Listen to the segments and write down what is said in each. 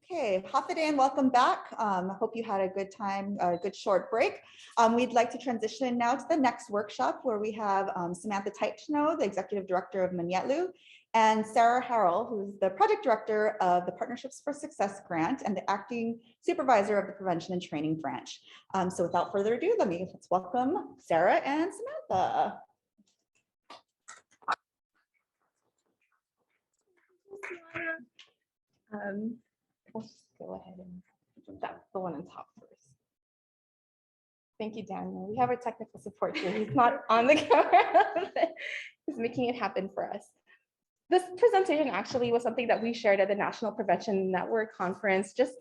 Okay, Hafiday and welcome back. Hope you had a good time, a good short break. We'd like to transition now to the next workshop where we have Samantha Taitno, the Executive Director of Manyetlu, and Sarah Harrell, who's the Project Director of the Partnerships for Success Grant and the Acting Supervisor of the Prevention and Training Branch. So without further ado, let's welcome Sarah and Samantha. Let's just go ahead and that's the one on top first. Thank you, Daniel. We have our technical support here. He's not on the camera, but he's making it happen for us. This presentation actually was something that we shared at the National Prevention Network Conference just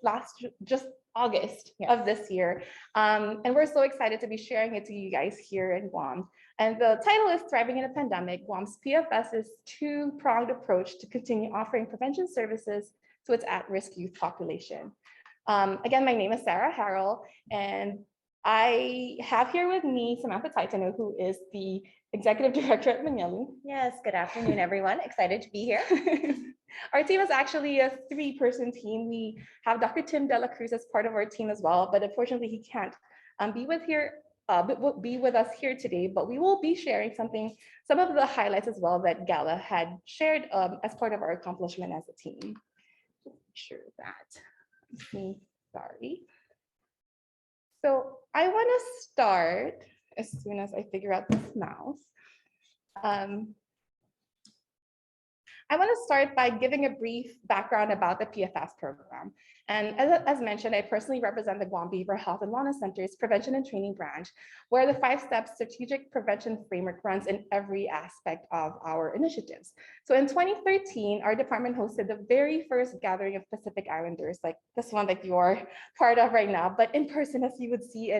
August of this year. And we're so excited to be sharing it to you guys here in Guam. And the title is Thriving in a Pandemic, Guam's PFS's two-pronged approach to continue offering prevention services to its at-risk youth population. Again, my name is Sarah Harrell, and I have here with me Samantha Taitno, who is the Executive Director at Manyetlu. Yes, good afternoon, everyone. Excited to be here. Our team is actually a three-person team. We have Dr. Tim Dela Cruz as part of our team as well, but unfortunately he can't be with us here today, but we will be sharing some of the highlights as well that Gala had shared as part of our accomplishment as a team. Sure that. Sorry. So I want to start as soon as I figure out this mouse. I want to start by giving a brief background about the PFS program. And as mentioned, I personally represent the Guam Beaver Health and Wellness Center's Prevention and Training Branch, where the 5-step strategic prevention framework runs in every aspect of our initiatives. So in 2013, our department hosted the very first gathering of Pacific Islanders, like this one that you're part of right now, but in person, as you would see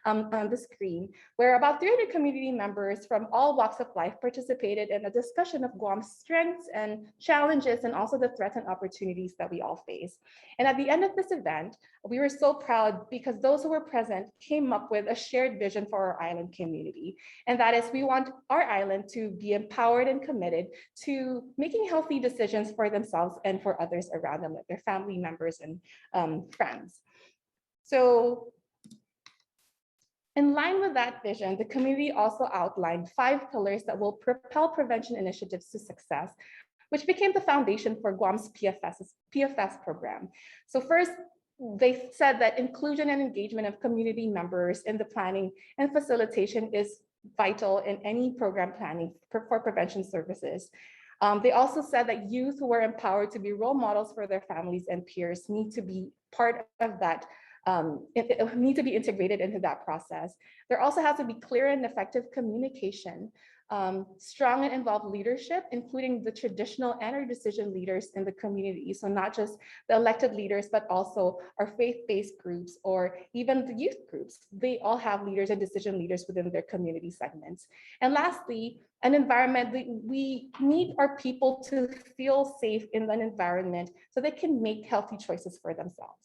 on the screen, where about 300 community members from all walks of life participated in a discussion of Guam's strengths and challenges, and also the threats and opportunities that we all face. And at the end of this event, we were so proud because those who were present came up with a shared vision for our island community. And that is, we want our island to be empowered and committed to making healthy decisions for themselves and for others around them, like their family members and friends. So in line with that vision, the community also outlined 5 pillars that will propel prevention initiatives to success, which became the foundation for Guam's PFS program. So first, they said that inclusion and engagement of community members in the planning and facilitation is vital in any program planning for prevention services. They also said that youth who are empowered to be role models for their families and peers need to be part of that, need to be integrated into that process. There also has to be clear and effective communication, strong and involved leadership, including the traditional and our decision leaders in the community. So not just the elected leaders, but also our faith-based groups or even the youth groups. They all have leaders and decision leaders within their community segments. And lastly, an environment that we need our people to feel safe in an environment so they can make healthy choices for themselves.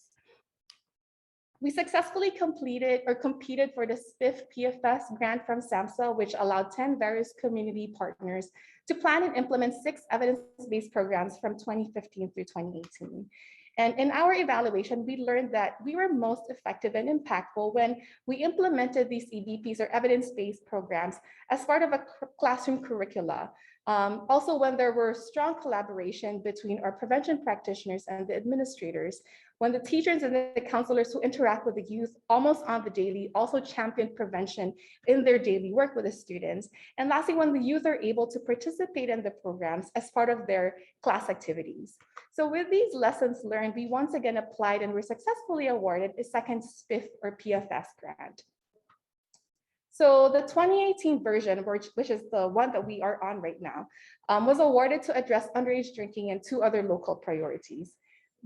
We successfully competed for the SPIF PFS grant from SAMHSA, which allowed 10 various community partners to plan and implement 6 evidence-based programs from 2015 through 2018. And in our evaluation, we learned that we were most effective and impactful when we implemented these EBPs or evidence-based programs as part of a classroom curricula. Also, when there were strong collaboration between our prevention practitioners and the administrators, when the teachers and the counselors who interact with the youth almost on the daily also champion prevention in their daily work with the students. And lastly, when the youth are able to participate in the programs as part of their class activities. So with these lessons learned, we once again applied and were successfully awarded a second SPIF or PFS grant. So the 2018 version, which is the one that we are on right now, was awarded to address underage drinking and 2 other local priorities.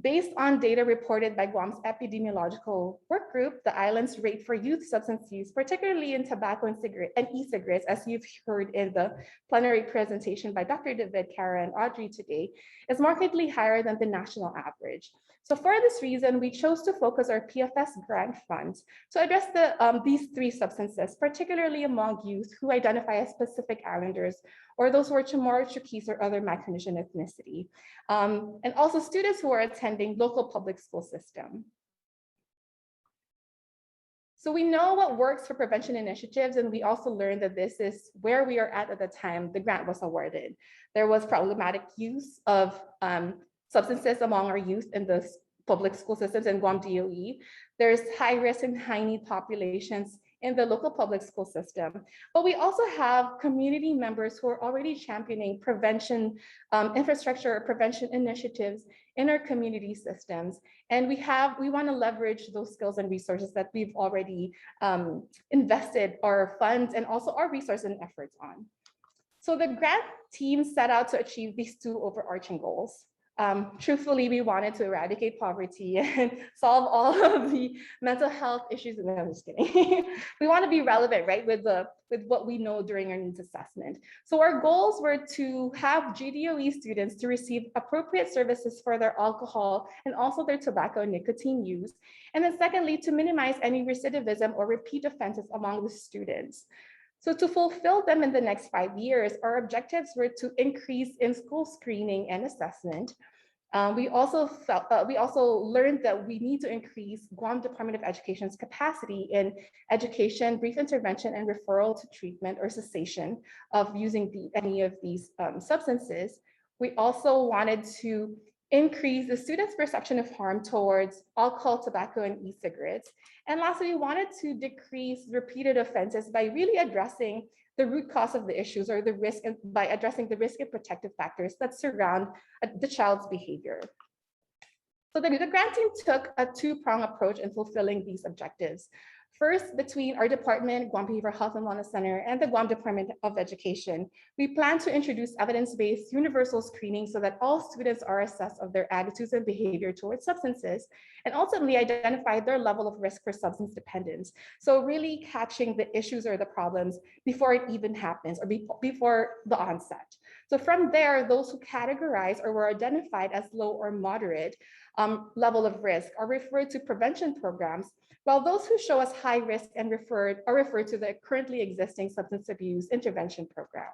Based on data reported by Guam's epidemiological work group, the island's rate for youth substance use, particularly in tobacco and e-cigarettes, as you've heard in the plenary presentation by Dr. David, Kara, and Audrey today, is markedly higher than the national average. So for this reason, we chose to focus our PFS grant funds to address these 3 substances, particularly among youth who identify as Pacific Islanders or those who are Chamorro, Chuukese, or other Micronesian ethnicity, and also students who are attending local public school system. So we know what works for prevention initiatives, and we also learned that this is where we are at the time the grant was awarded. There was problematic use of substances among our youth in the public school systems in Guam DOE. There's high risk and high need populations in the local public school system. But we also have community members who are already championing prevention infrastructure or prevention initiatives in our community systems. And we want to leverage those skills and resources that we've already invested our funds and also our resources and efforts on. So the grant team set out to achieve these two overarching goals. Truthfully, we wanted to eradicate poverty and solve all of the mental health issues. No, I'm just kidding. We want to be relevant, right, with what we know during our needs assessment. So our goals were to have GDOE students to receive appropriate services for their alcohol and also their tobacco and nicotine use. And then secondly, to minimize any recidivism or repeat offenses among the students. So to fulfill them in the next 5 years, our objectives were to increase in-school screening and assessment. We also learned that we need to increase Guam Department of Education's capacity in education, brief intervention, and referral to treatment or cessation of using any of these substances. We also wanted to increase the students' perception of harm towards alcohol, tobacco, and e-cigarettes. And lastly, we wanted to decrease repeated offenses by really addressing the root cause of the issues or the risk, and by addressing the risk and protective factors that surround the child's behavior. So the grant team took a two-pronged approach in fulfilling these objectives. First, between our department, Guam Behavioral Health and Wellness Center, and the Guam Department of Education, we plan to introduce evidence-based universal screening so that all students are assessed of their attitudes and behavior towards substances, and ultimately identify their level of risk for substance dependence. So really catching the issues or the problems before it even happens or before the onset. So from there, those who categorize or were identified as low or moderate level of risk are referred to prevention programs, while those who show as high risk and are referred to the currently existing substance abuse intervention program.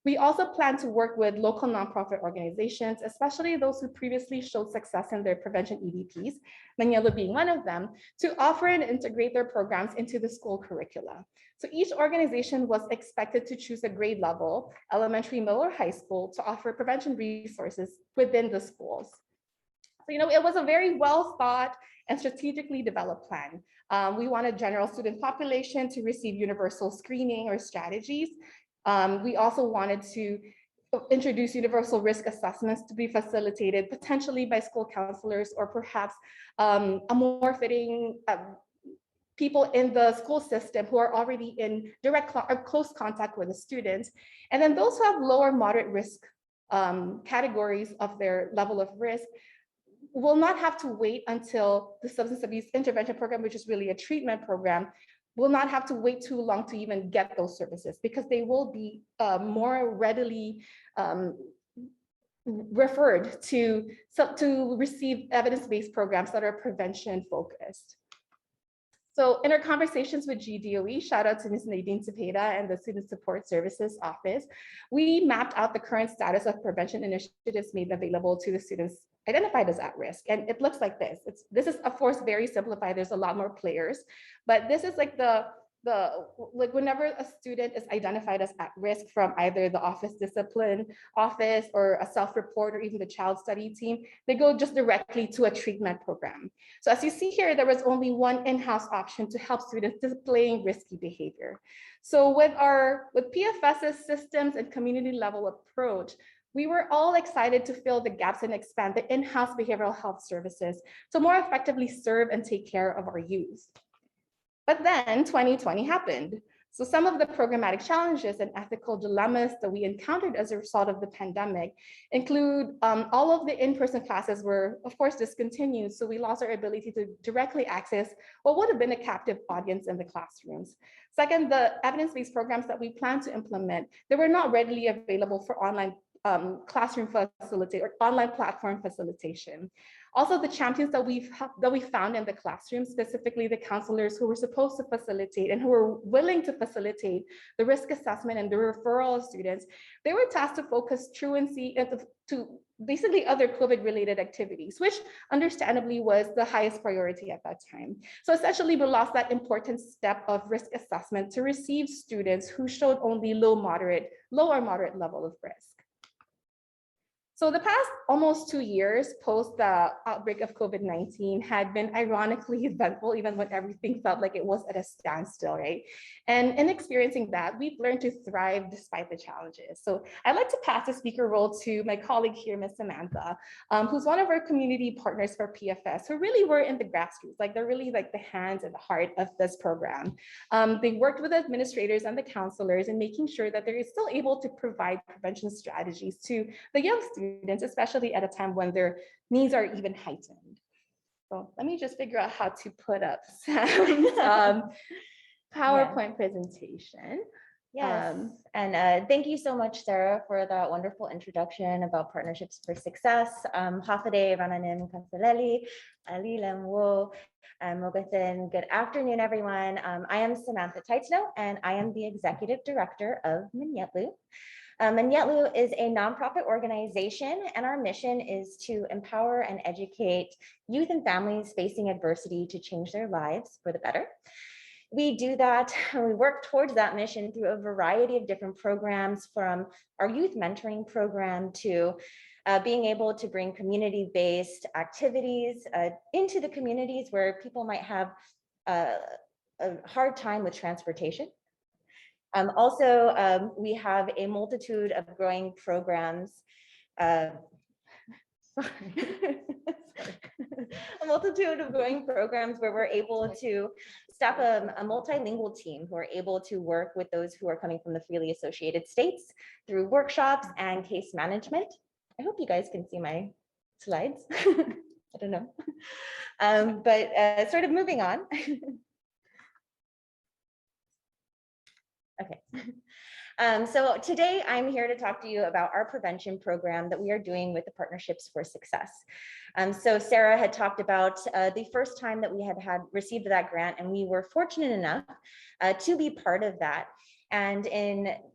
We also plan to work with local nonprofit organizations, especially those who previously showed success in their prevention EDPs, Manielo being one of them, to offer and integrate their programs into the school curricula. So each organization was expected to choose a grade level, elementary, middle, or high school, to offer prevention resources within the schools. So, it was a very well thought and strategically developed plan. We wanted general student population to receive universal screening or strategies. We also wanted to introduce universal risk assessments to be facilitated potentially by school counselors or perhaps a more fitting people in the school system who are already in direct or close contact with the students. And then those who have lower moderate risk categories of their level of risk will not have to wait until the substance abuse intervention program, which is really a treatment program, will not have to wait too long to even get those services, because they will be more readily referred to receive evidence-based programs that are prevention focused. So in our conversations with GDOE, shout out to Ms. Nadine Cepeda and the Student Support Services Office, we mapped out the current status of prevention initiatives made available to the students identified as at risk. And it looks like this. This is, of course, very simplified. There's a lot more players, but this is like like whenever a student is identified as at risk from either the office discipline office or a self-report or even the child study team, they go just directly to a treatment program. So as you see here, there was only one in-house option to help students displaying risky behavior. So with PFS's systems and community level approach, we were all excited to fill the gaps and expand the in-house behavioral health services to more effectively serve and take care of our youth. But then 2020 happened. So some of the programmatic challenges and ethical dilemmas that we encountered as a result of the pandemic include all of the in-person classes were, of course, discontinued. So we lost our ability to directly access what would have been a captive audience in the classrooms. Second, the evidence-based programs that we plan to implement, they were not readily available for online classroom facilitate or online platform facilitation. Also, the champions that we found in the classroom, specifically the counselors who were supposed to facilitate and who were willing to facilitate the risk assessment and the referral of students, they were tasked to focus truancy to basically other COVID-related activities, which understandably was the highest priority at that time. So essentially, we lost that important step of risk assessment to receive students who showed only low or moderate level of risk. So the past almost 2 years post the outbreak of COVID-19 had been ironically eventful, even when everything felt like it was at a standstill, right? And in experiencing that, we've learned to thrive despite the challenges. So I'd like to pass the speaker role to my colleague here, Ms. Samantha, who's one of our community partners for PFS, who really were in the grassroots, like they're really like the hands and the heart of this program. They worked with administrators and the counselors in making sure that they're still able to provide prevention strategies to the young students, especially at a time when their needs are even heightened. So let me just figure out how to put up Sam's PowerPoint presentation. Yes, and thank you so much, Sarah, for that wonderful introduction about Partnerships for Success. Hafade Rananim Kansaleli, Ali Lemwo, Mogathin. Good afternoon, everyone. I am Samantha Taitsno, and I am the Executive Director of Manyetlu. Manyetlu is a nonprofit organization, and our mission is to empower and educate youth and families facing adversity to change their lives for the better. We do that, and we work towards that mission through a variety of different programs, from our youth mentoring program to being able to bring community-based activities into the communities where people might have a hard time with transportation. Also, we have a multitude of growing programs. A multitude of growing programs where we're able to staff a multilingual team who are able to work with those who are coming from the freely associated states through workshops and case management. I hope you guys can see my slides. I don't know. But sort of moving on. Okay. So today I'm here to talk to you about our prevention program that we are doing with the Partnerships for Success. So Sarah had talked about the first time that we had received that grant, and we were fortunate enough to be part of that. And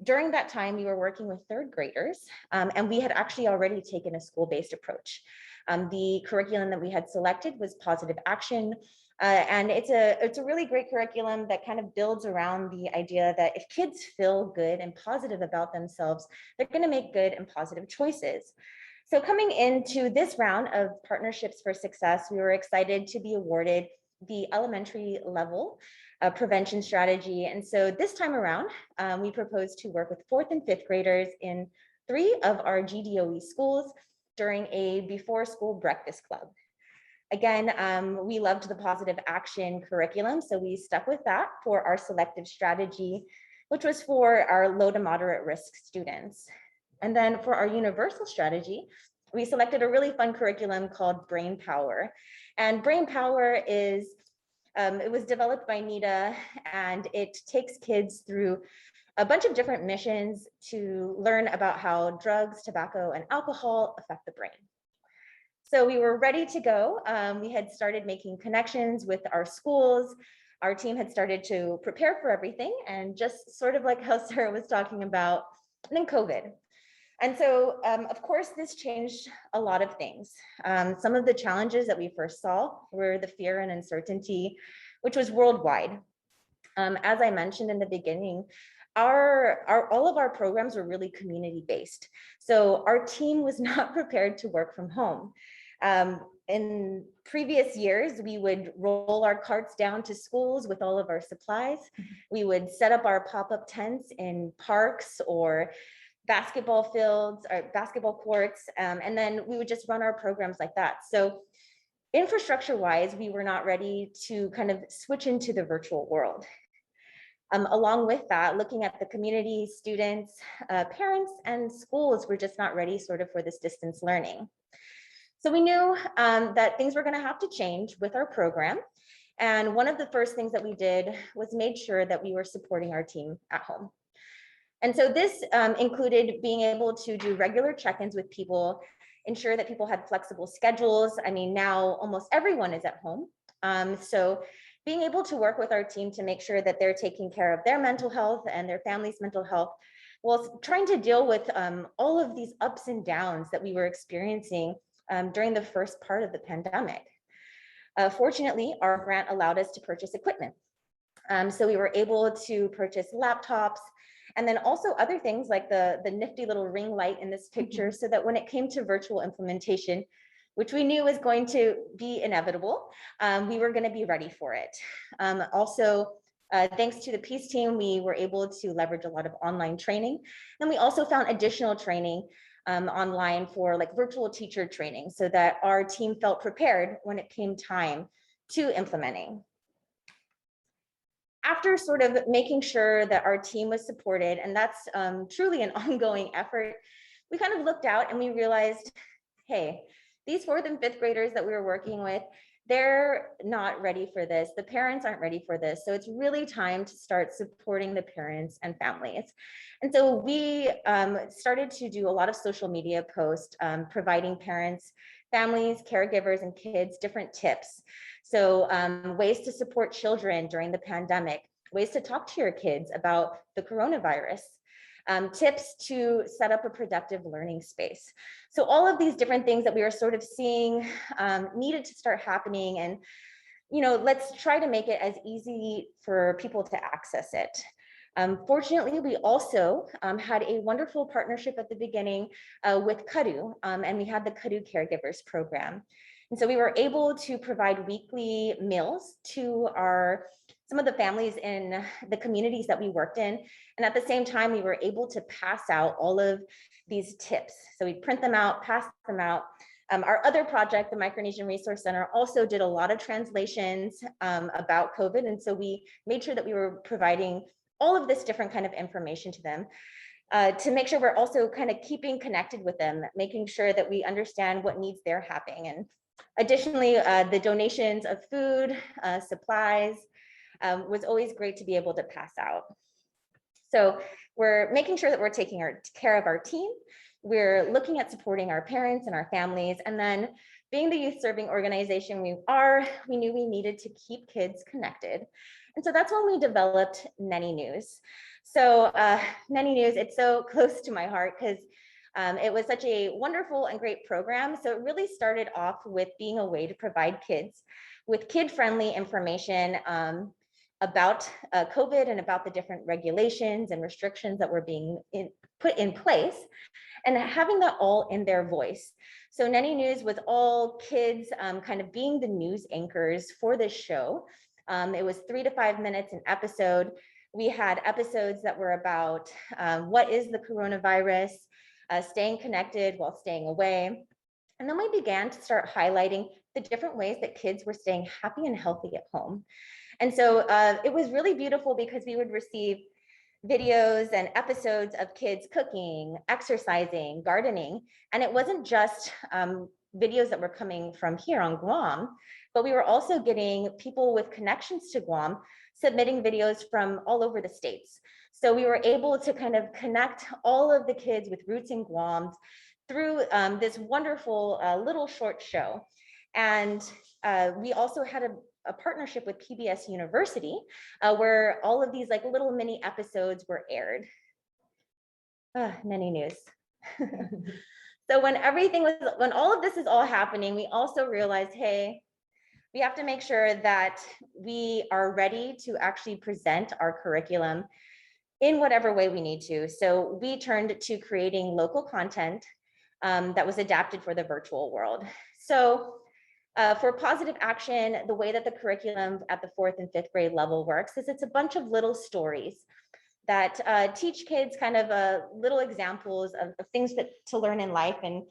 during that time, we were working with third graders, and we had actually already taken a school-based approach. The curriculum that we had selected was Positive Action. And it's a really great curriculum that kind of builds around the idea that if kids feel good and positive about themselves, they're going to make good and positive choices. So coming into this round of Partnerships for Success, we were excited to be awarded the elementary level prevention strategy. And so this time around, we proposed to work with 4th and 5th graders in 3 of our GDOE schools during a before school breakfast club. Again, we loved the Positive Action curriculum, so we stuck with that for our selective strategy, which was for our low to moderate risk students. And then for our universal strategy, we selected a really fun curriculum called Brain Power. And Brain Power is, it was developed by NIDA, and it takes kids through a bunch of different missions to learn about how drugs, tobacco, and alcohol affect the brain. So we were ready to go. We had started making connections with our schools. Our team had started to prepare for everything, and just sort of like how Sarah was talking about, and then COVID. And so, of course, this changed a lot of things. Some of the challenges that we first saw were the fear and uncertainty, which was worldwide. As I mentioned in the beginning, all of our programs were really community-based. So our team was not prepared to work from home. In previous years, we would roll our carts down to schools with all of our supplies. We would set up our pop-up tents in parks or basketball fields or basketball courts, and then we would just run our programs like that. So infrastructure-wise, we were not ready to kind of switch into the virtual world. Along with that, looking at the community, students, parents, and schools were just not ready sort of for this distance learning. So we knew that things were going to have to change with our program. And one of the first things that we did was made sure that we were supporting our team at home. And so this included being able to do regular check-ins with people, ensure that people had flexible schedules. I mean, now almost everyone is at home. So being able to work with our team to make sure that they're taking care of their mental health and their family's mental health, while trying to deal with all of these ups and downs that we were experiencing during the first part of the pandemic. Fortunately, our grant allowed us to purchase equipment. So we were able to purchase laptops, and then also other things like the nifty little ring light in this picture, so that when it came to virtual implementation, which we knew was going to be inevitable, we were going to be ready for it. Also, thanks to the Peace team, we were able to leverage a lot of online training. And we also found additional training online for like virtual teacher training, so that our team felt prepared when it came time to implementing. After sort of making sure that our team was supported, and that's truly an ongoing effort, we kind of looked out and we realized, hey, these 4th and 5th graders that we were working with, they're not ready for this. The parents aren't ready for this. So it's really time to start supporting the parents and families. And so we started to do a lot of social media posts, providing parents, families, caregivers, and kids different tips. So ways to support children during the pandemic, ways to talk to your kids about the coronavirus, tips to set up a productive learning space. So all of these different things that we were sort of seeing needed to start happening, and let's try to make it as easy for people to access it. Fortunately, we also had a wonderful partnership at the beginning with Kadu, and we had the Kadu Caregivers Program. And so we were able to provide weekly meals to some of the families in the communities that we worked in. And at the same time, we were able to pass out all of these tips. So we print them out, pass them out. Our other project, the Micronesian Resource Center, also did a lot of translations about COVID. And so we made sure that we were providing all of this different kind of information to them, to make sure we're also kind of keeping connected with them, making sure that we understand what needs they're having. And additionally, the donations of food, supplies, was always great to be able to pass out. So we're making sure that we're taking care of our team. We're looking at supporting our parents and our families. And then being the youth serving organization we knew we needed to keep kids connected. And so that's when we developed Nenny News. So Nenny News, it's so close to my heart because it was such a wonderful and great program. So it really started off with being a way to provide kids with kid-friendly information about COVID and about the different regulations and restrictions that were being put in place, and having that all in their voice. So Nenny News was all kids kind of being the news anchors for this show. It was 3 to 5 minutes an episode. We had episodes that were about what is the coronavirus, staying connected while staying away. And then we began to start highlighting the different ways that kids were staying happy and healthy at home. And so it was really beautiful because we would receive videos and episodes of kids cooking, exercising, gardening. And it wasn't just videos that were coming from here on Guam, but we were also getting people with connections to Guam submitting videos from all over the states. So we were able to kind of connect all of the kids with roots in Guam through this wonderful little short show. And we also had a partnership with PBS University where all of these like little mini episodes were aired. Nenny News. So when all of this is all happening, we also realized, hey, we have to make sure that we are ready to actually present our curriculum in whatever way we need to. So we turned to creating local content that was adapted for the virtual world. So for Positive Action, the way that the curriculum at the 4th and 5th grade level works is it's a bunch of little stories that teach kids kind of little examples of things to learn in life and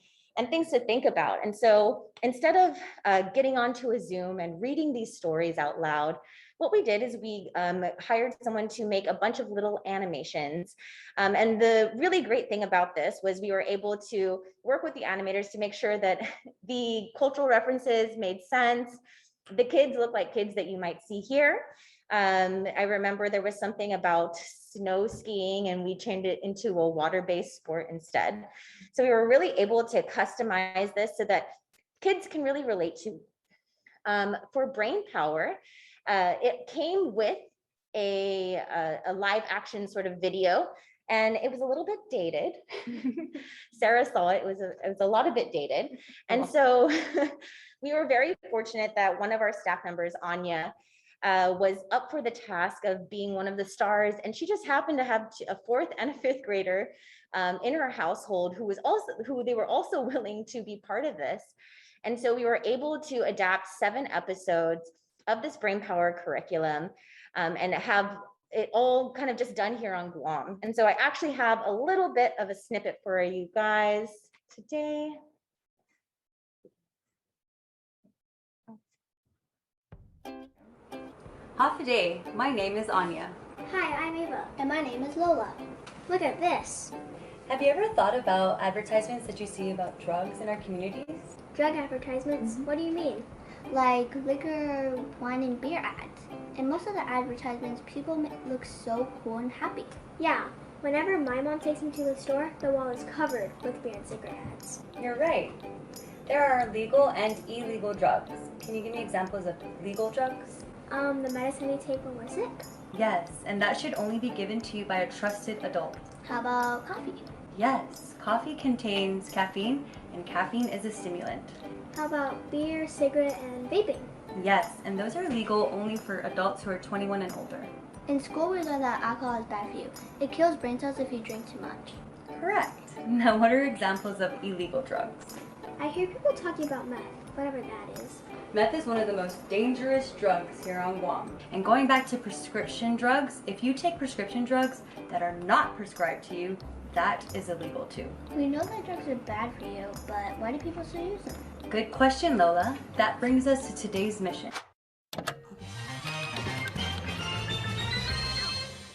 things to think about. And so instead of getting onto a Zoom and reading these stories out loud, what we did is we hired someone to make a bunch of little animations. And the really great thing about this was we were able to work with the animators to make sure that the cultural references made sense. The kids look like kids that you might see here. I remember there was something about snow skiing and we changed it into a water-based sport instead. So we were really able to customize this so that kids can really relate to. For Brain Power, it came with a live action sort of video, and it was a little bit dated. Sarah saw it, it was a lot of bit dated. And so we were very fortunate that one of our staff members, Anya, was up for the task of being one of the stars. And she just happened to have a 4th and a 5th grader in her household who they were also willing to be part of this. And so we were able to adapt 7 episodes of this Brain Power curriculum and have it all kind of just done here on Guam. And so I actually have a little bit of a snippet for you guys today. Half a day, my name is Anya. Hi, I'm Ava. And my name is Lola. Look at this. Have you ever thought about advertisements that you see about drugs in our communities? Drug advertisements? What do you mean? Like liquor, wine, and beer ads. In most of the advertisements, people look so cool and happy. Yeah, whenever my mom takes me to the store, the wall is covered with beer and cigarette ads. You're right. There are legal and illegal drugs. Can you give me examples of legal drugs? The medicine we take when we're sick. Yes, and that should only be given to you by a trusted adult. How about coffee? Yes, coffee contains caffeine, and caffeine is a stimulant. How about beer, cigarette, and vaping? Yes, and those are legal only for adults who are 21 and older. In school, we learned that alcohol is bad for you. It kills brain cells if you drink too much. Correct. Now, what are examples of illegal drugs? I hear people talking about meth, whatever that is. Meth is one of the most dangerous drugs here on Guam. And going back to prescription drugs, if you take prescription drugs that are not prescribed to you, that is illegal too. We know that drugs are bad for you, but why do people still use them? Good question, Lola. That brings us to today's mission.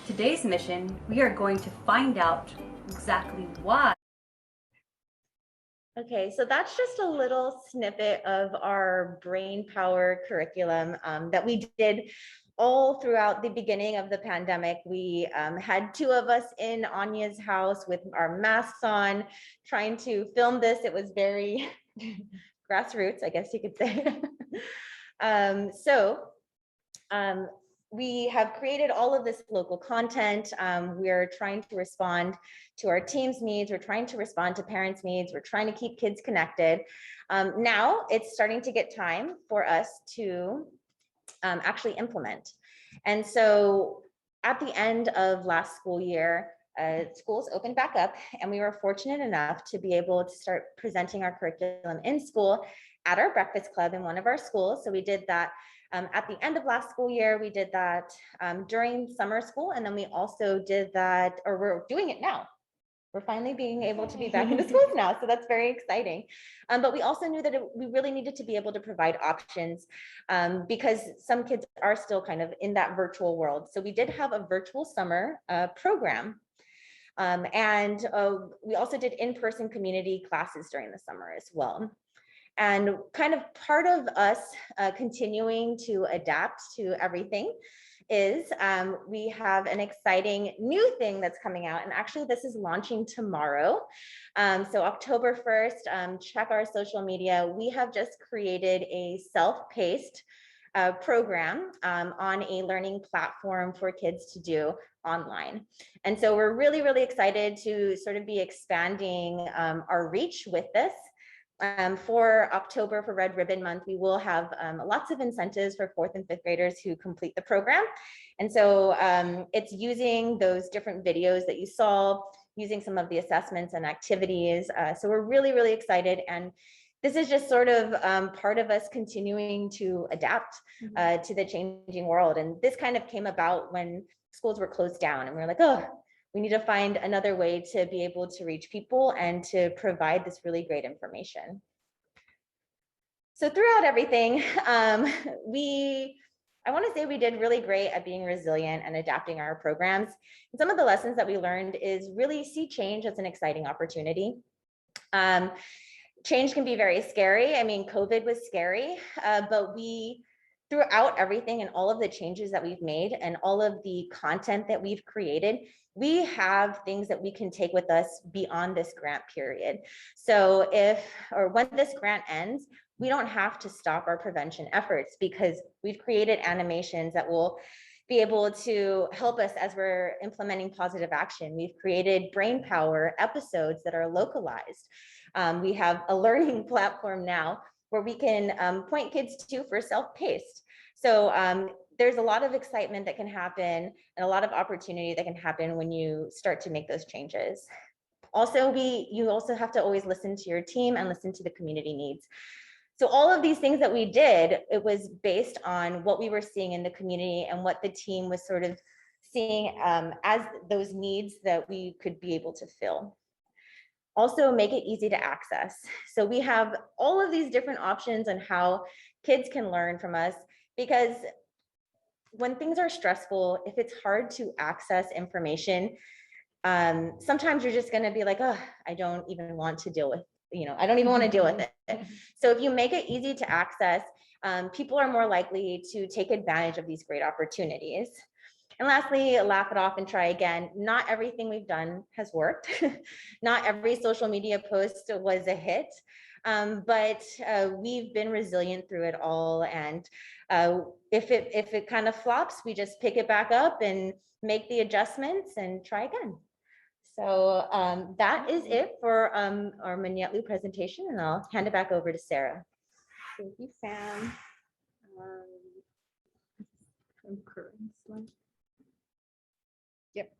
Today's mission, we are going to find out exactly why. Okay, so that's just a little snippet of our Brain Power curriculum that we did all throughout the beginning of the pandemic. We had 2 of us in Anya's house with our masks on, trying to film this. It was very grassroots, I guess you could say. We have created all of this local content. We're trying to respond to our team's needs. We're trying to respond to parents' needs. We're trying to keep kids connected. Now it's starting to get time for us to actually implement. And so at the end of last school year, schools opened back up, and we were fortunate enough to be able to start presenting our curriculum in school at our breakfast club in one of our schools. So we did that at the end of last school year. We did that during summer school, and then we also did that, or we're doing it now. We're finally being able to be back in the schools now, so that's very exciting. But we also knew that we really needed to be able to provide options because some kids are still kind of in that virtual world. So we did have a virtual summer program. And we also did in-person community classes during the summer as well. And kind of part of us continuing to adapt to everything is we have an exciting new thing that's coming out. And actually this is launching tomorrow. So October 1st, check our social media. We have just created a self-paced program on a learning platform for kids to do online. And so we're really, really excited to sort of be expanding our reach with this. For October, for Red Ribbon Month, we will have lots of incentives for 4th and 5th graders who complete the program. And so it's using those different videos that you saw, using some of the assessments and activities. So we're really, really excited. And this is just sort of part of us continuing to adapt to the changing world. And this kind of came about when schools were closed down, and we were like, oh, we need to find another way to be able to reach people and to provide this really great information. So throughout everything, I want to say we did really great at being resilient and adapting our programs. And some of the lessons that we learned is really see change as an exciting opportunity. Change can be very scary. I mean, COVID was scary, but we throughout everything and all of the changes that we've made and all of the content that we've created, we have things that we can take with us beyond this grant period. So when this grant ends, we don't have to stop our prevention efforts because we've created animations that will be able to help us as we're implementing positive action. We've created brain power episodes that are localized. We have a learning platform now where we can point kids to for self-paced. So there's a lot of excitement that can happen and a lot of opportunity that can happen when you start to make those changes. Also, you also have to always listen to your team and listen to the community needs. So all of these things that we did, it was based on what we were seeing in the community and what the team was sort of seeing as those needs that we could be able to fill. Also make it easy to access. So we have all of these different options on how kids can learn from us, because when things are stressful, if it's hard to access information, sometimes you're just going to be like, oh, I don't even want to deal with, I don't even want to deal with it. So if you make it easy to access, people are more likely to take advantage of these great opportunities. And lastly, laugh it off and try again. Not everything we've done has worked. Not every social media post was a hit, but we've been resilient through it all. And if it kind of flops, we just pick it back up and make the adjustments and try again. So that is it for our Manyetlu presentation, and I'll hand it back over to Sarah. Thank you, Sam. Yep.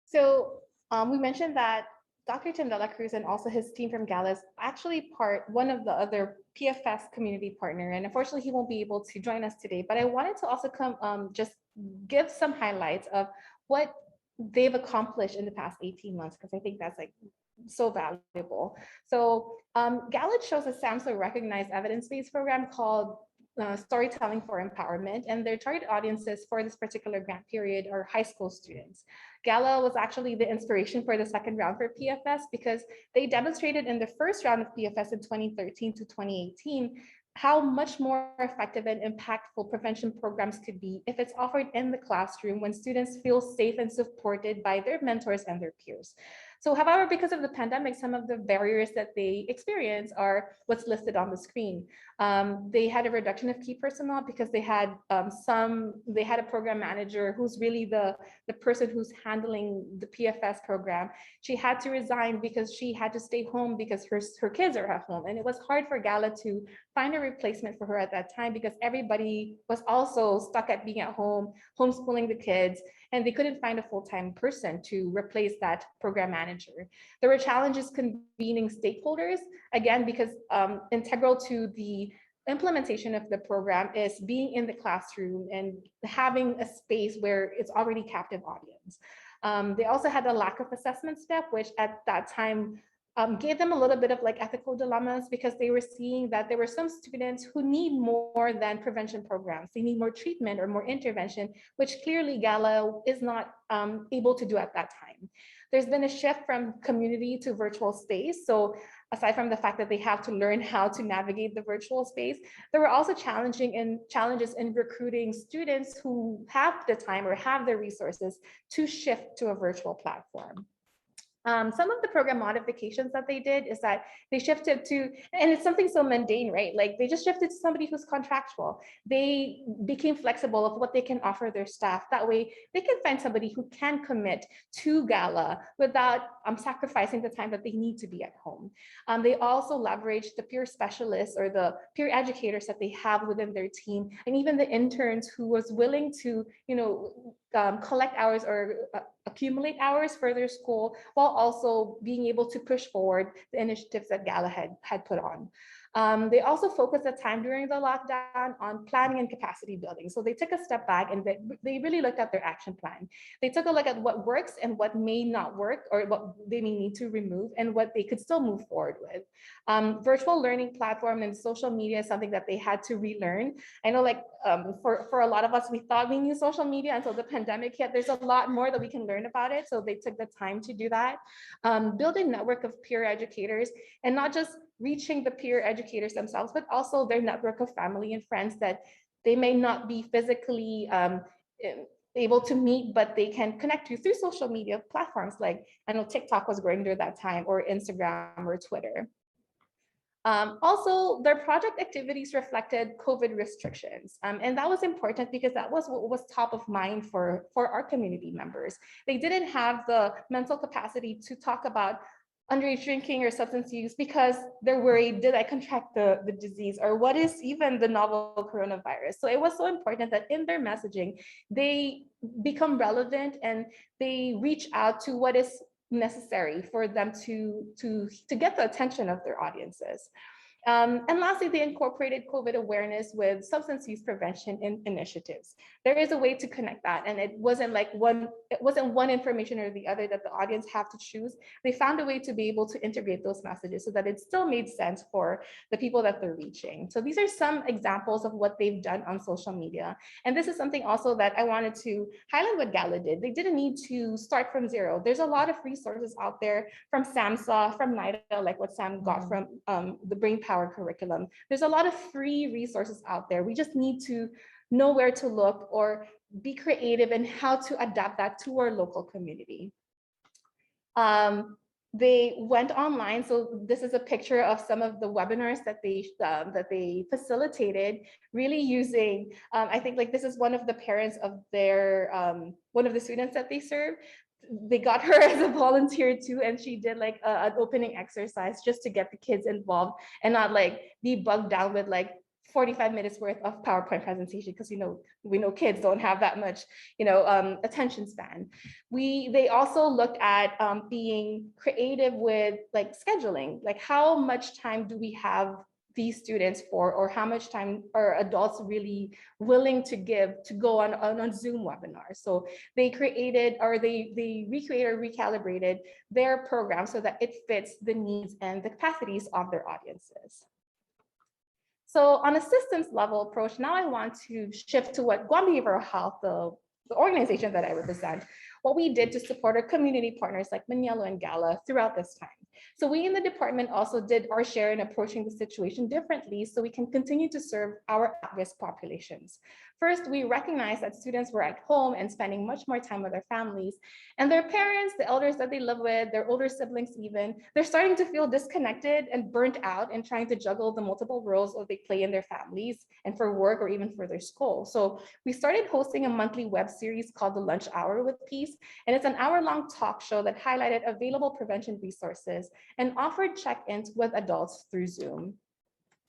So we mentioned that Dr. Tim Dela Cruz and also his team from Gala is actually one of the other PFS community partner, and unfortunately he won't be able to join us today, but I wanted to also come just give some highlights of what they've accomplished in the past 18 months, because I think that's like so valuable. So Gala chose a SAMHSA recognized evidence-based program called Storytelling for Empowerment, and their target audiences for this particular grant period are high school students. Gala was actually the inspiration for the second round for PFS because they demonstrated in the first round of PFS in 2013 to 2018 how much more effective and impactful prevention programs could be if it's offered in the classroom when students feel safe and supported by their mentors and their peers. So however, because of the pandemic, some of the barriers that they experience are what's listed on the screen. They had a reduction of key personnel because they had a program manager who's really the person who's handling the PFS program. She had to resign because she had to stay home because her kids are at home. And it was hard for Gala to find a replacement for her at that time because everybody was also stuck at being at home, homeschooling the kids, and they couldn't find a full-time person to replace that program manager. There were challenges convening stakeholders, again, because integral to the implementation of the program is being in the classroom and having a space where it's already captive audience. They also had a lack of assessment step, which at that time gave them a little bit of like ethical dilemmas because they were seeing that there were some students who need more than prevention programs. They need more treatment or more intervention, which clearly Gala is not able to do at that time. There's been a shift from community to virtual space. So aside from the fact that they have to learn how to navigate the virtual space, there were also challenges in recruiting students who have the time or have the resources to shift to a virtual platform. Some of the program modifications that they did is that they shifted to, and it's something so mundane, right? Like they just shifted to somebody who's contractual. They became flexible of what they can offer their staff. That way they can find somebody who can commit to Gala without sacrificing the time that they need to be at home. They also leveraged the peer specialists or the peer educators that they have within their team, and even the interns who was willing to, collect hours or accumulate hours for their school while also being able to push forward the initiatives that Gala had put on. They also focused the time during the lockdown on planning and capacity building. So they took a step back and they really looked at their action plan. They took a look at what works and what may not work or what they may need to remove and what they could still move forward with. Virtual learning platform and social media is something that they had to relearn. I know for a lot of us, we thought we knew social media until the pandemic hit. There's a lot more that we can learn about it. So they took the time to do that. Build a network of peer educators and not just reaching the peer educators educators themselves, but also their network of family and friends that they may not be physically able to meet, but they can connect to through social media platforms like, I know TikTok was growing during that time, or Instagram or Twitter. Also, their project activities reflected COVID restrictions. And that was important because that was what was top of mind for our community members. They didn't have the mental capacity to talk about underage drinking or substance use because they're worried, did I contract the disease, or what is even the novel coronavirus? So it was so important that in their messaging, they become relevant and they reach out to what is necessary for them to get the attention of their audiences. And lastly, they incorporated COVID awareness with substance use prevention initiatives. There is a way to connect that, and it wasn't one information or the other that the audience have to choose. They found a way to be able to integrate those messages so that it still made sense for the people that they're reaching. So these are some examples of what they've done on social media. And this is something also that I wanted to highlight what Gala did. They didn't need to start from zero. There's a lot of resources out there from SAMHSA, from NIDA, like what Sam got from the Brain Power curriculum. There's a lot of free resources out there. We just need to know where to look or be creative in how to adapt that to our local community. They went online. So this is a picture of some of the webinars that they facilitated, really using, I think like this is one of the parents of their, one of the students that they serve. They got her as a volunteer too, and she did like an opening exercise just to get the kids involved and not like be bogged down with like 45 minutes worth of PowerPoint presentation, because we know kids don't have that much attention span. They also looked at being creative with like scheduling, like how much time do we have these students for, or how much time are adults really willing to give to go on Zoom webinars. So they created, or they recreated or recalibrated their program so that it fits the needs and the capacities of their audiences. So on a systems level approach, now I want to shift to what Guam Behavioral Health, the organization that I represent, what we did to support our community partners like Manielo and Gala throughout this time. So we in the department also did our share in approaching the situation differently so we can continue to serve our at-risk populations. First, we recognized that students were at home and spending much more time with their families, and their parents, the elders that they live with, their older siblings even, they're starting to feel disconnected and burnt out in trying to juggle the multiple roles that they play in their families and for work or even for their school. So we started hosting a monthly web series called The Lunch Hour with Peace, and it's an hour-long talk show that highlighted available prevention resources and offered check-ins with adults through Zoom.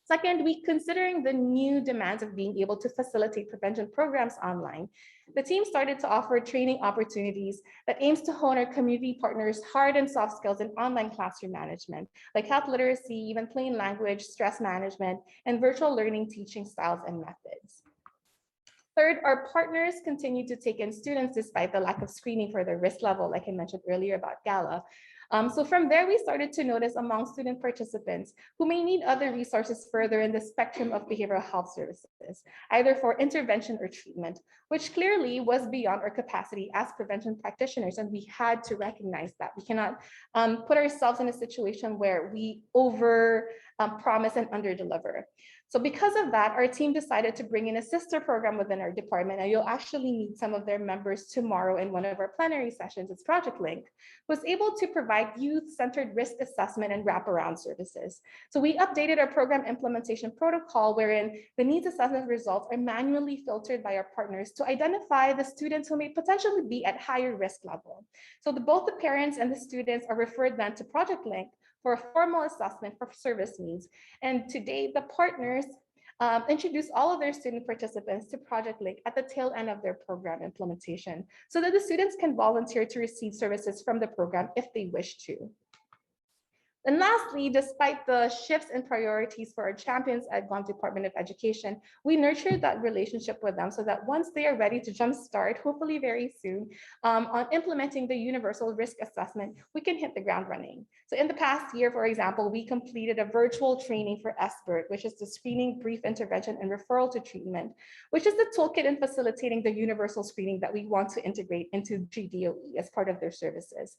Second, considering the new demands of being able to facilitate prevention programs online, the team started to offer training opportunities that aims to hone our community partners' hard and soft skills in online classroom management, like health literacy, even plain language, stress management, and virtual learning teaching styles and methods. Third, our partners continue to take in students despite the lack of screening for their risk level, like I mentioned earlier about Gala. So from there, we started to notice among student participants who may need other resources further in the spectrum of behavioral health services, either for intervention or treatment, which clearly was beyond our capacity as prevention practitioners. And we had to recognize that we cannot put ourselves in a situation where we over promise and under deliver. So because of that, our team decided to bring in a sister program within our department, and you'll actually meet some of their members tomorrow in one of our plenary sessions. It's Project Link, was able to provide youth-centered risk assessment and wraparound services. So we updated our program implementation protocol, wherein the needs assessment results are manually filtered by our partners to identify the students who may potentially be at higher risk level. So both the parents and the students are referred then to Project Link for a formal assessment for service needs. And today, the partners introduce all of their student participants to Project Link at the tail end of their program implementation so that the students can volunteer to receive services from the program if they wish to. And lastly, despite the shifts in priorities for our champions at Guam Department of Education, we nurtured that relationship with them so that once they are ready to jumpstart, hopefully very soon, on implementing the universal risk assessment, we can hit the ground running. So in the past year, for example, we completed a virtual training for SBIRT, which is the Screening, Brief Intervention, and Referral to Treatment, which is the toolkit in facilitating the universal screening that we want to integrate into GDOE as part of their services.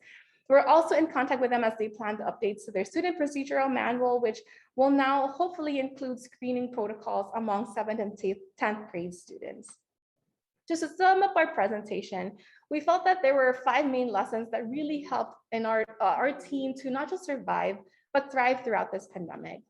We're also in contact with them as they plan the updates to their student procedural manual, which will now hopefully include screening protocols among 7th and 10th grade students. Just to sum up our presentation, we felt that there were 5 main lessons that really helped in our team to not just survive, but thrive throughout this pandemic.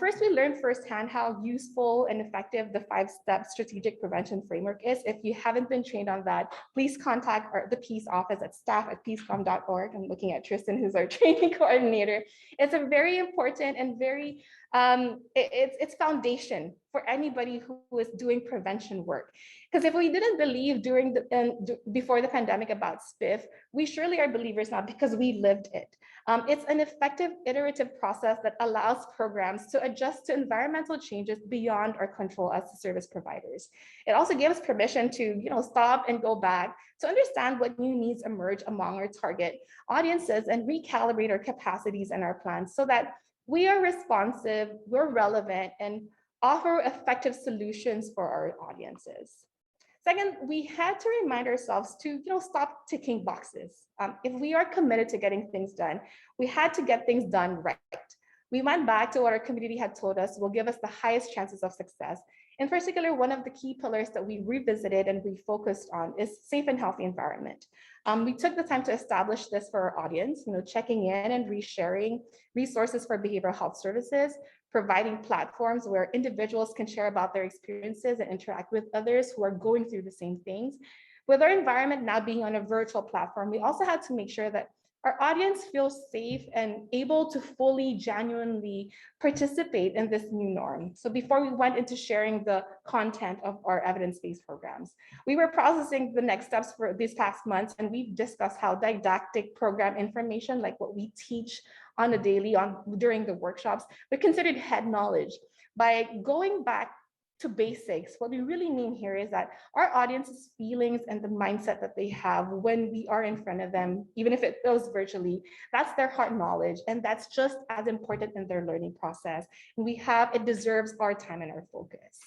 First, we learned firsthand how useful and effective the 5-step strategic prevention framework is. If you haven't been trained on that, please contact the Peace office at staff@peacecom.org. I'm looking at Tristan, who's our training coordinator. It's a very important and very, it's foundation for anybody who is doing prevention work. Because if we didn't believe before the pandemic about SPIF, we surely are believers now because we lived it. It's an effective iterative process that allows programs to adjust to environmental changes beyond our control as service providers. It also gives permission to stop and go back to understand what new needs emerge among our target audiences and recalibrate our capacities and our plans so that we are responsive, we're relevant, and offer effective solutions for our audiences. Second, we had to remind ourselves to stop ticking boxes. If we are committed to getting things done, we had to get things done right. We went back to what our community had told us will give us the highest chances of success. In particular, one of the key pillars that we revisited and refocused on is safe and healthy environment. We took the time to establish this for our audience, checking in and resharing resources for behavioral health services, providing platforms where individuals can share about their experiences and interact with others who are going through the same things. With our environment now being on a virtual platform, we also had to make sure that our audience feels safe and able to fully, genuinely participate in this new norm. So before we went into sharing the content of our evidence-based programs, we were processing the next steps for these past months, and we've discussed how didactic program information, like what we teach on a daily during the workshops, but considered head knowledge. By going back to basics, what we really mean here is that our audience's feelings and the mindset that they have when we are in front of them, even if it feels virtually, that's their heart knowledge, and that's just as important in their learning process. And it deserves our time and our focus.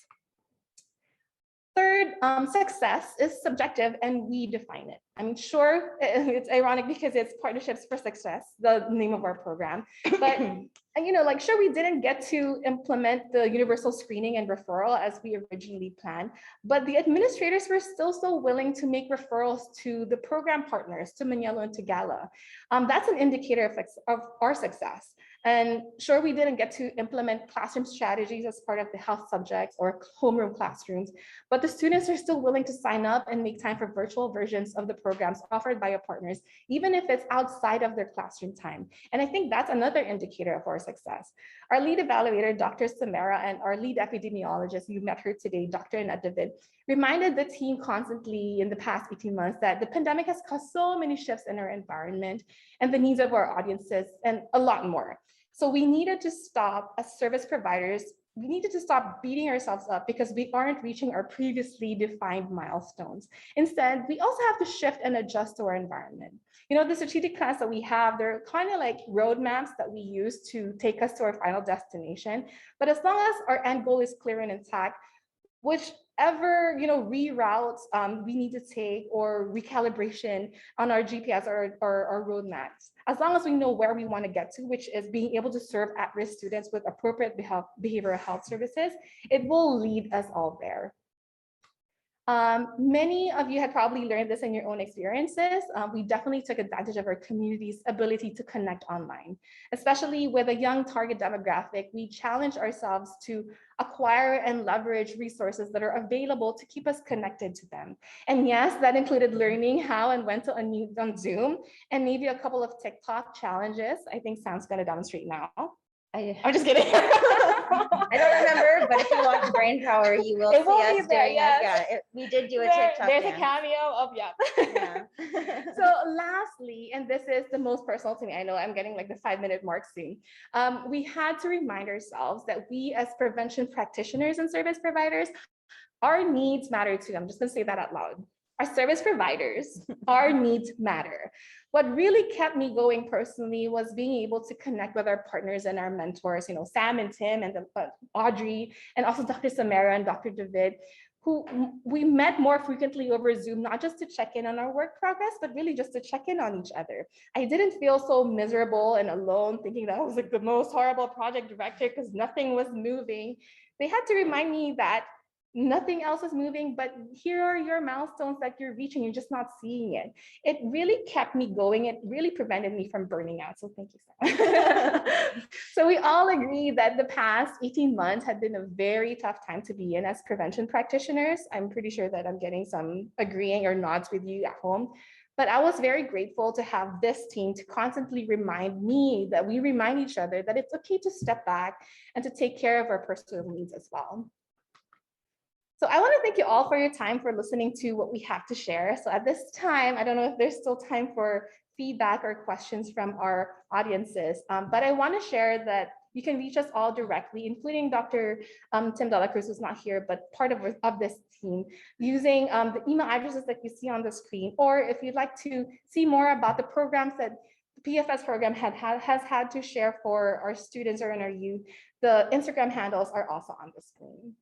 Third, success is subjective and we define it. I mean, sure, it's ironic because it's Partnerships for Success, the name of our program, but sure, we didn't get to implement the universal screening and referral as we originally planned, but the administrators were still so willing to make referrals to the program partners, to Manielo and to Gala. That's an indicator of our success. And sure, we didn't get to implement classroom strategies as part of the health subjects or homeroom classrooms, but the students are still willing to sign up and make time for virtual versions of the programs offered by our partners, even if it's outside of their classroom time. And I think that's another indicator of our success. Our lead evaluator, Dr. Samara, and our lead epidemiologist, you met her today, Dr. Annette David, reminded the team constantly in the past 18 months that the pandemic has caused so many shifts in our environment and the needs of our audiences and a lot more. So we needed to stop as service providers, we needed to stop beating ourselves up because we aren't reaching our previously defined milestones. Instead, we also have to shift and adjust to our environment. The strategic plans that we have, they're kind of like roadmaps that we use to take us to our final destination. But as long as our end goal is clear and intact, whichever reroutes we need to take or recalibration on our GPS or our roadmaps, as long as we know where we want to get to, which is being able to serve at-risk students with appropriate behavioral health services, it will lead us all there. Many of you had probably learned this in your own experiences. We definitely took advantage of our community's ability to connect online, especially with a young target demographic. We challenged ourselves to acquire and leverage resources that are available to keep us connected to them. And yes, that included learning how and when to unmute on Zoom, and maybe a couple of TikTok challenges. I think Sam's going to demonstrate now. I'm just kidding. I don't remember, but if you watch Brainpower, you will see us doing it. We did do a TikTok There's dance. a cameo of, Yeah. So lastly, and this is the most personal to me, I know I'm getting like the 5-minute mark soon. We had to remind ourselves that we as prevention practitioners and service providers, our needs matter too. I'm just gonna say that out loud. Our service providers, our needs matter. What really kept me going personally was being able to connect with our partners and our mentors, Sam and Tim and Audrey, and also Dr. Samara and Dr. David. we met more frequently over Zoom, not just to check in on our work progress, but really just to check in on each other. I didn't feel so miserable and alone, thinking that I was like the most horrible project director because nothing was moving. They had to remind me that nothing else is moving, but here are your milestones that you're reaching, you're just not seeing it. It really kept me going. It really prevented me from burning out. So thank you, Sam. So we all agree that the past 18 months had been a very tough time to be in as prevention practitioners. I'm pretty sure that I'm getting some agreeing or nods with you at home. But I was very grateful to have this team to constantly remind me that we remind each other that it's okay to step back and to take care of our personal needs as well. So I want to thank you all for your time, for listening to what we have to share. So at this time, I don't know if there's still time for feedback or questions from our audiences, but I want to share that you can reach us all directly, including Dr. Tim Dela Cruz, who's not here, but part of this team, using the email addresses that you see on the screen, or if you'd like to see more about the programs that the PFS program has had to share for our students or in our youth, the Instagram handles are also on the screen.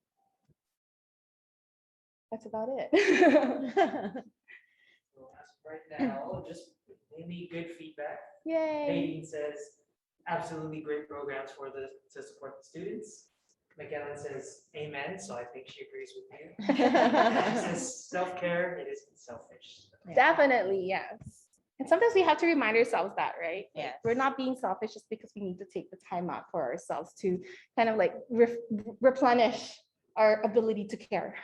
That's about it. So as of right now, just mainly good feedback. Yay. Nadine says, absolutely great programs to support the students. McKellen says, amen, so I think she agrees with you. She says, self-care, it isn't selfish. Definitely, yes. And sometimes we have to remind ourselves that, right? Yes. We're not being selfish just because we need to take the time out for ourselves to kind of like replenish our ability to care.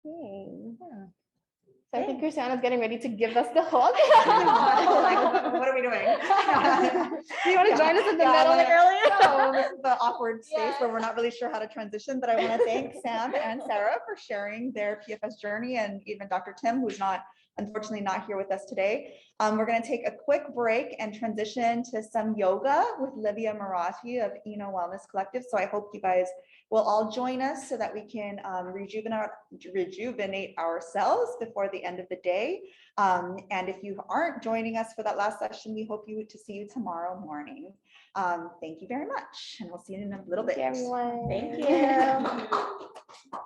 Yay. Yeah. So I think Christiana's getting ready to give us the hug. Like, what are we doing? Do you want to join us in the Yeah, middle like, like earlier? So this is the awkward space Yeah. where we're not really sure how to transition, but I want to thank Sam and Sarah for sharing their PFS journey, and even Dr. Tim, who's unfortunately not here with us today. We're going to take a quick break and transition to some yoga with Livia Marathi of Eno Wellness Collective. So I hope you guys will all join us so that we can rejuvenate ourselves before the end of the day. And if you aren't joining us for that last session, we hope to see you tomorrow morning. Thank you very much, and we'll see you in a little bit. Everyone. Thank you.